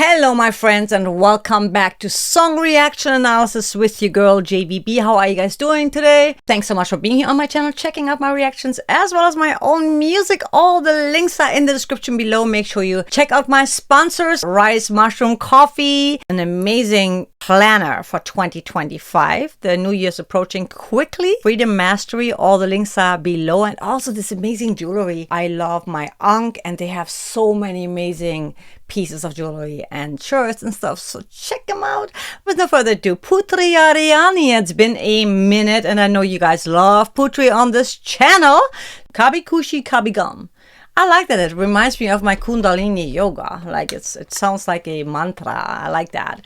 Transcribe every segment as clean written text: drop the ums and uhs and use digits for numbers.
Hello, my friends, and welcome back to Song Reaction Analysis with your girl JVB. How are you guys doing today? Thanks so much for being here on my channel, checking out my reactions as well as my own music. All the links are in the description below. Make sure you check out my sponsors, RYZE Mushroom Coffee, an amazing planner for 2025. The new year's approaching quickly. Freedom Mastery, all the links are below, and also this amazing jewelry. I love my Ankh, and they have so many amazing pieces of jewelry and shirts and stuff, so check them out. With no further ado, Putri Ariani. It's been a minute, and I know you guys love Putri on this channel. Kabi Kushi Kabi Gum. I like that. It reminds me of my Kundalini yoga. Like it sounds like a mantra. I like that.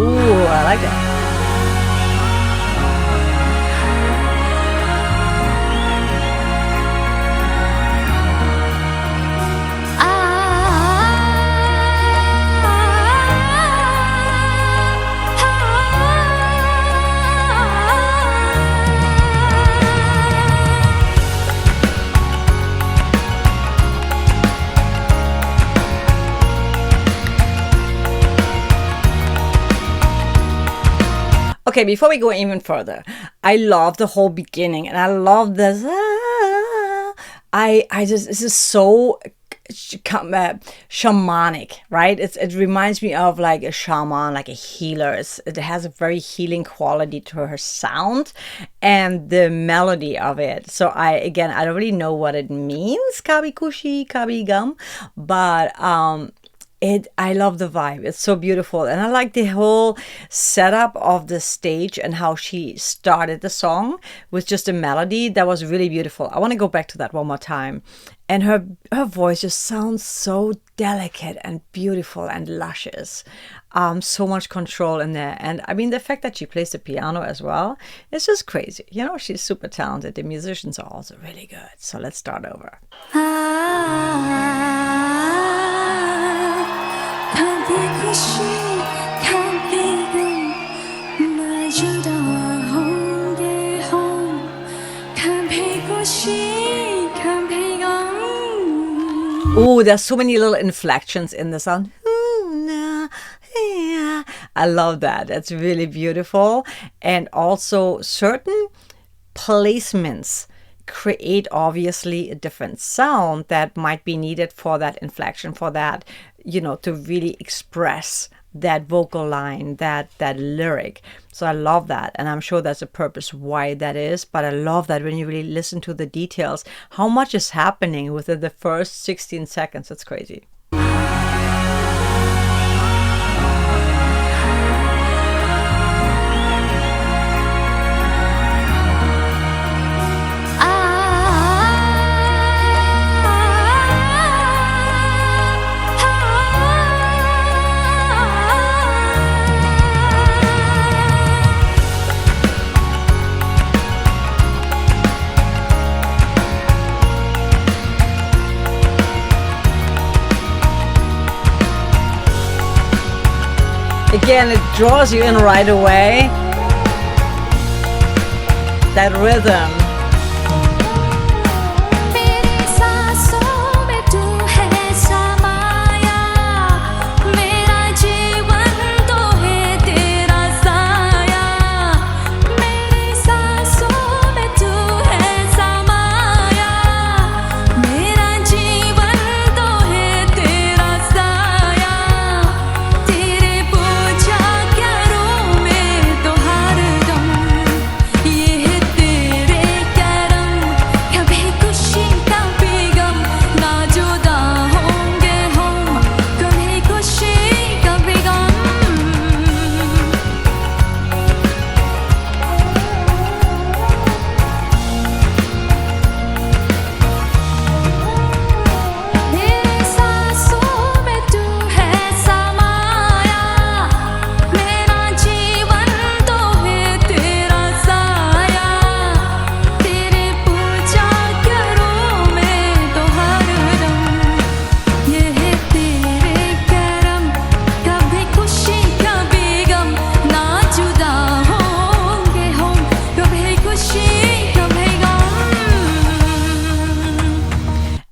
Ooh, I like that. Okay, before we go even further, I love the whole beginning, and I love this. This is so shamanic, right? It reminds me of like a shaman, like a healer. It has a very healing quality to her sound and the melody of it. So I don't really know what it means, kabi kushi, kabi gum, but I love the vibe. It's so beautiful, and I like the whole setup of the stage and how she started the song with just a melody that was really beautiful. I want to go back to that one more time. And her voice just sounds so delicate and beautiful and luscious. So much control in there. And I mean, the fact that she plays the piano as well, it's just crazy. You know, she's super talented. The musicians are also really good. So let's start over. Oh, there's so many little inflections in the sound. I love that. That's really beautiful. And also certain placements create obviously a different sound that might be needed for that inflection, for that, you know, to really express that vocal line, that lyric. So I love that, and I'm sure there's a purpose why that is, but I love that when you really listen to the details, how much is happening within the first 16 seconds. It's crazy. Again, it draws you in right away. That rhythm.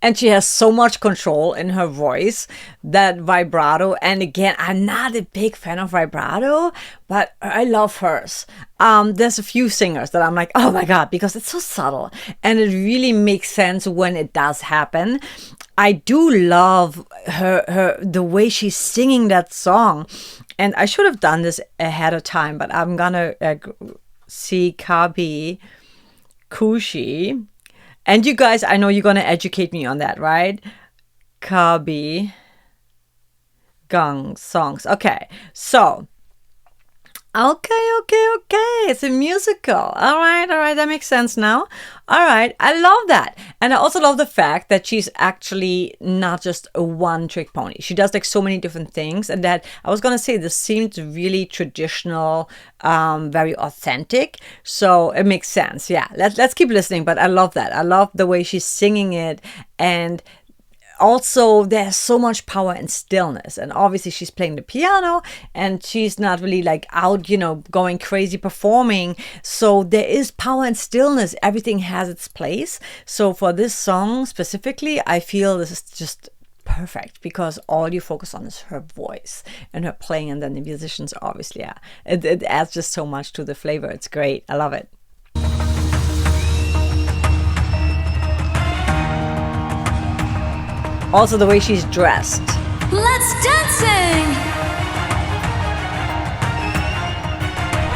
And she has so much control in her voice, that vibrato. And again, I'm not a big fan of vibrato, but I love hers. There's a few singers that I'm like, oh my God, because it's so subtle and it really makes sense when it does happen. I do love the way she's singing that song. And I should have done this ahead of time, but I'm gonna see Kabi Kushi. And you guys, I know you're going to educate me on that, right? Kabi Gang songs. Okay, so. Okay. It's a musical. All right. That makes sense now. All right. I love that. And I also love the fact that she's actually not just a one-trick pony. She does like so many different things. And that, I was going to say, this seems really traditional, very authentic. So it makes sense. Yeah. Let's keep listening. But I love that. I love the way she's singing it. And also, there's so much power and stillness. And obviously she's playing the piano and she's not really like out, going crazy performing. So there is power and stillness. Everything has its place. So for this song specifically, I feel this is just perfect because all you focus on is her voice and her playing. And then the musicians, obviously, yeah, it adds just so much to the flavor. It's great. I love it. Also the way she's dressed. Let's dancing.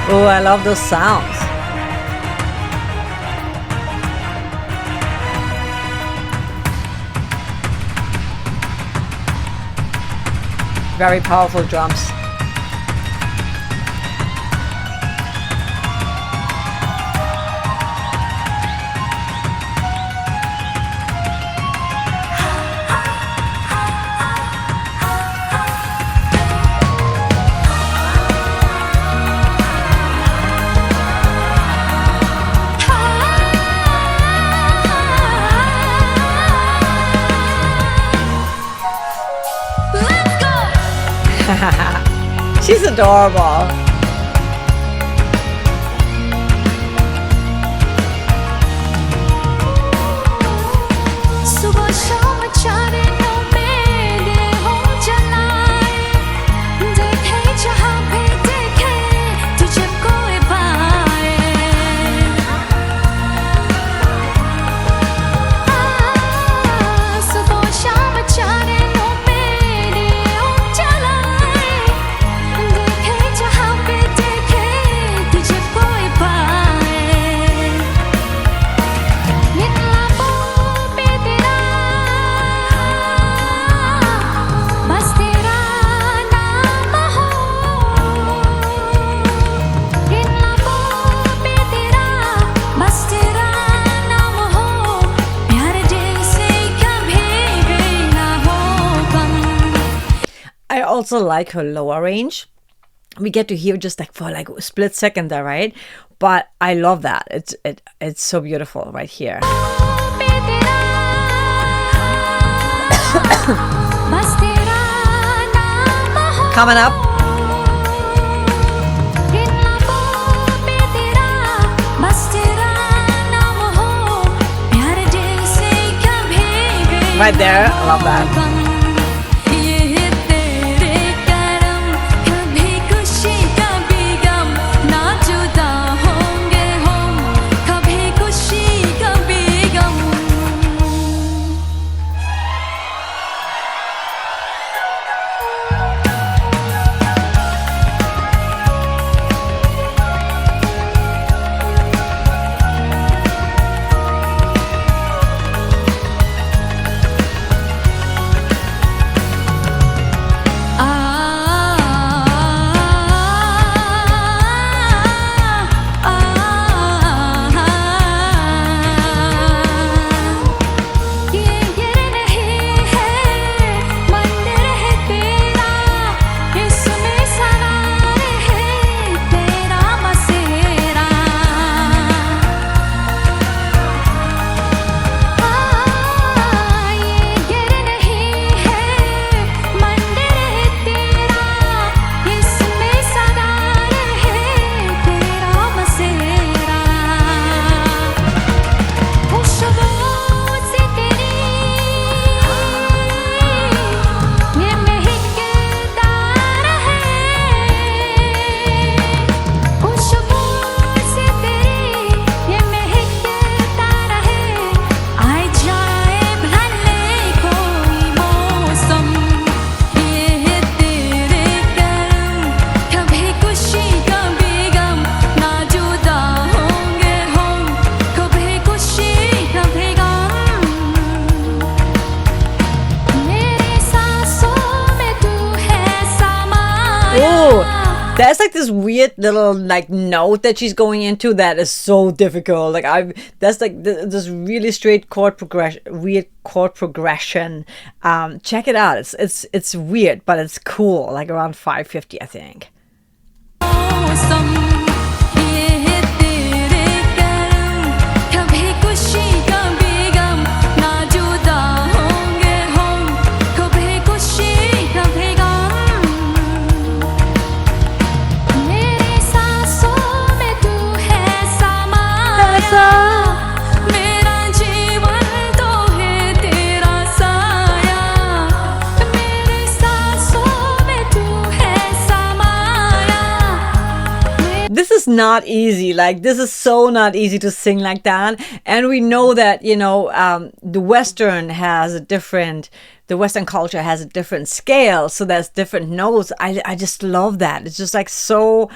Oh, I love those sounds. Very powerful drums. She's adorable. Also like her lower range. We get to hear just like for like a split second there, right? But I love that. It's so beautiful right here. Coming up. Right there, I love that. Ooh, there's like this weird little like note that she's going into that is so difficult. Like that's like this really straight chord progression, weird chord progression. Check it out. It's weird, but it's cool. Like around 550, I think. This is not easy. Like, this is so not easy to sing like that. And we know that, the Western culture has a different scale. So there's different notes. I just love that. It's just like so...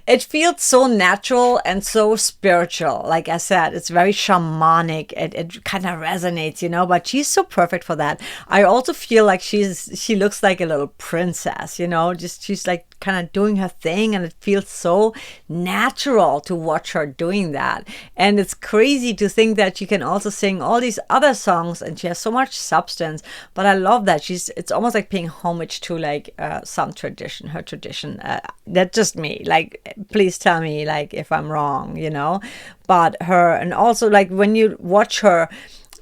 it feels so natural and so spiritual. Like I said, it's very shamanic. It kind of resonates, but she's so perfect for that. I also feel like she looks like a little princess, just she's like kind of doing her thing, and it feels so natural to watch her doing that. And it's crazy to think that she can also sing all these other songs, and she has so much substance. But I love that it's almost like paying homage to like her tradition. That's just me. Like, please tell me like if I'm wrong, but her, and also like when you watch her,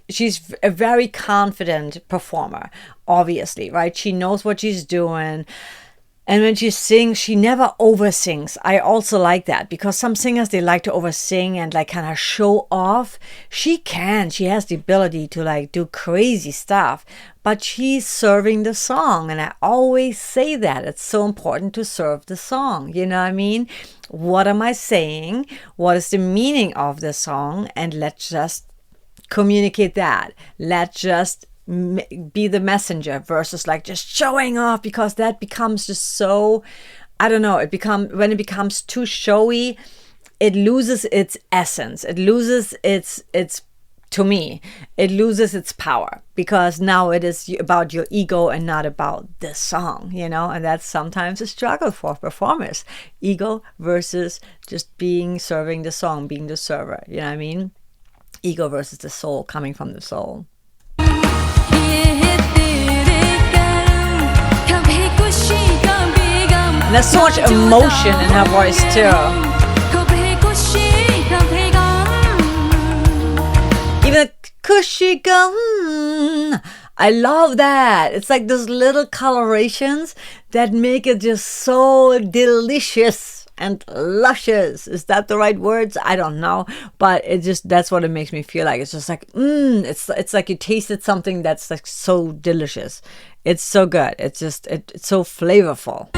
she's a very confident performer, obviously, right? She knows what she's doing. And when she sings, she never oversins. I also like that, because some singers, they like to oversing and like kind of show off. She has the ability to like do crazy stuff, but she's serving the song. And I always say that it's so important to serve the song. You know what I mean? What am I saying? What is the meaning of the song? And let's just communicate that. Let's just be the messenger versus like just showing off, because that becomes just so, I don't know, when it becomes too showy, it loses its essence. It loses its to me, it loses its power, because now it is about your ego and not about the song, and that's sometimes a struggle for performers. Ego versus just serving the song, being the server, you know what I mean? Ego versus the soul, coming from the soul. And there's so much emotion in her voice too. Even the kushigan, I love that. It's like those little colorations that make it just so delicious and luscious. Is that the right words? I don't know, but that's what it makes me feel like. It's just like it's like you tasted something that's like so delicious. It's so good. It's so flavorful.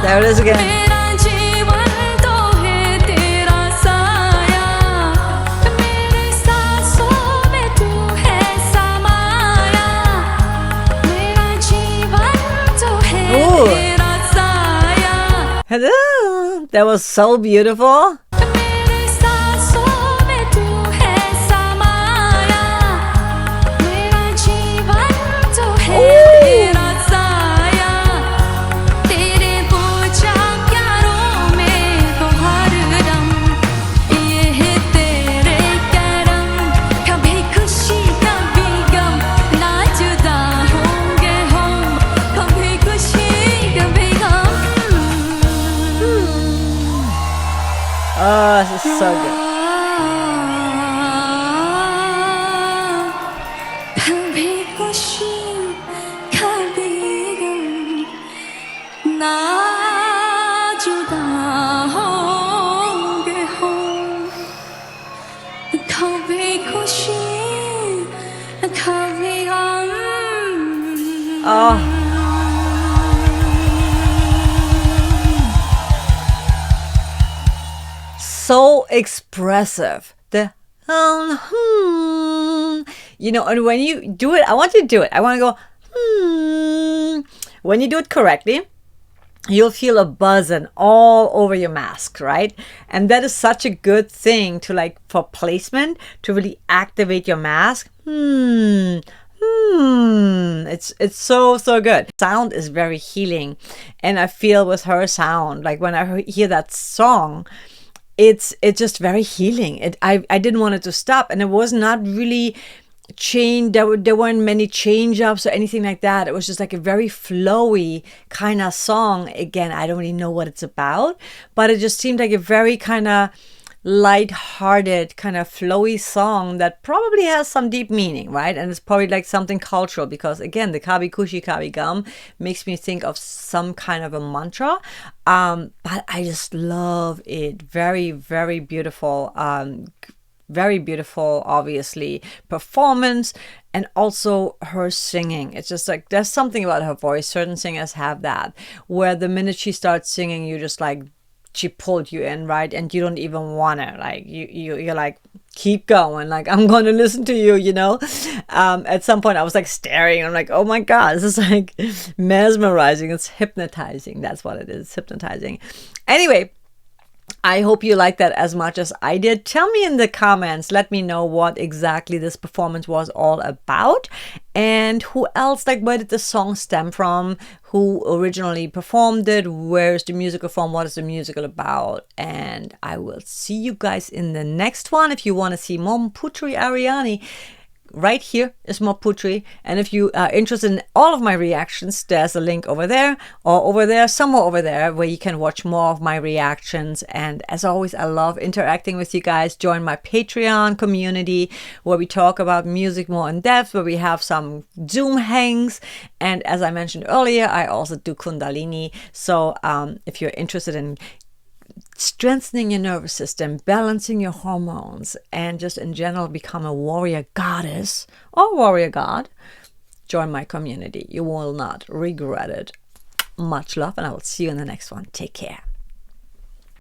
There it is again. Hello, that was so beautiful. Oh, this is so good. Oh. So expressive. And when you do it, I want you to do it. I want to go, when you do it correctly, you'll feel a buzzing all over your mask, right? And that is such a good thing to like for placement, to really activate your mask. It's so good. Sound is very healing, and I feel with her sound, like when I hear that song, it's just very healing. I didn't want it to stop, and it was not really there weren't many change ups or anything like that. It was just like a very flowy kind of song. Again, I don't really know what it's about, but it just seemed like a very kind of light-hearted, kind of flowy song that probably has some deep meaning, right? And it's probably like something cultural, because again, the Kabi Kushi Kabi Gum makes me think of some kind of a mantra. But I just love it. Very, very beautiful. Very beautiful, obviously, performance, and also her singing. It's just like there's something about her voice. Certain singers have that, where the minute she starts singing, you just like, she pulled you in, right? And you don't even want to, like, you're like, keep going, like, I'm going to listen to you, you know? At some point I was like staring, I'm like, oh my God, this is like mesmerizing. It's hypnotizing. That's what it is, hypnotizing. Anyway, I hope you like that as much as I did. Tell me in the comments, let me know what exactly this performance was all about, and who else, like, where did the song stem from, who originally performed it, where's the musical from, what is the musical about. And I will see you guys in the next one. If you want to see more Putri Ariani, right here is more Putri. And if you are interested in all of my reactions, there's a link over there, or over there, somewhere over there, where you can watch more of my reactions. And as always, I love interacting with you guys. Join my Patreon community, where we talk about music more in depth, where we have some Zoom hangs. And as I mentioned earlier, I also do Kundalini. So if you're interested in strengthening your nervous system, balancing your hormones, and just in general become a warrior goddess or warrior god, join my community. You will not regret it. Much love, and I will see you in the next one. Take care.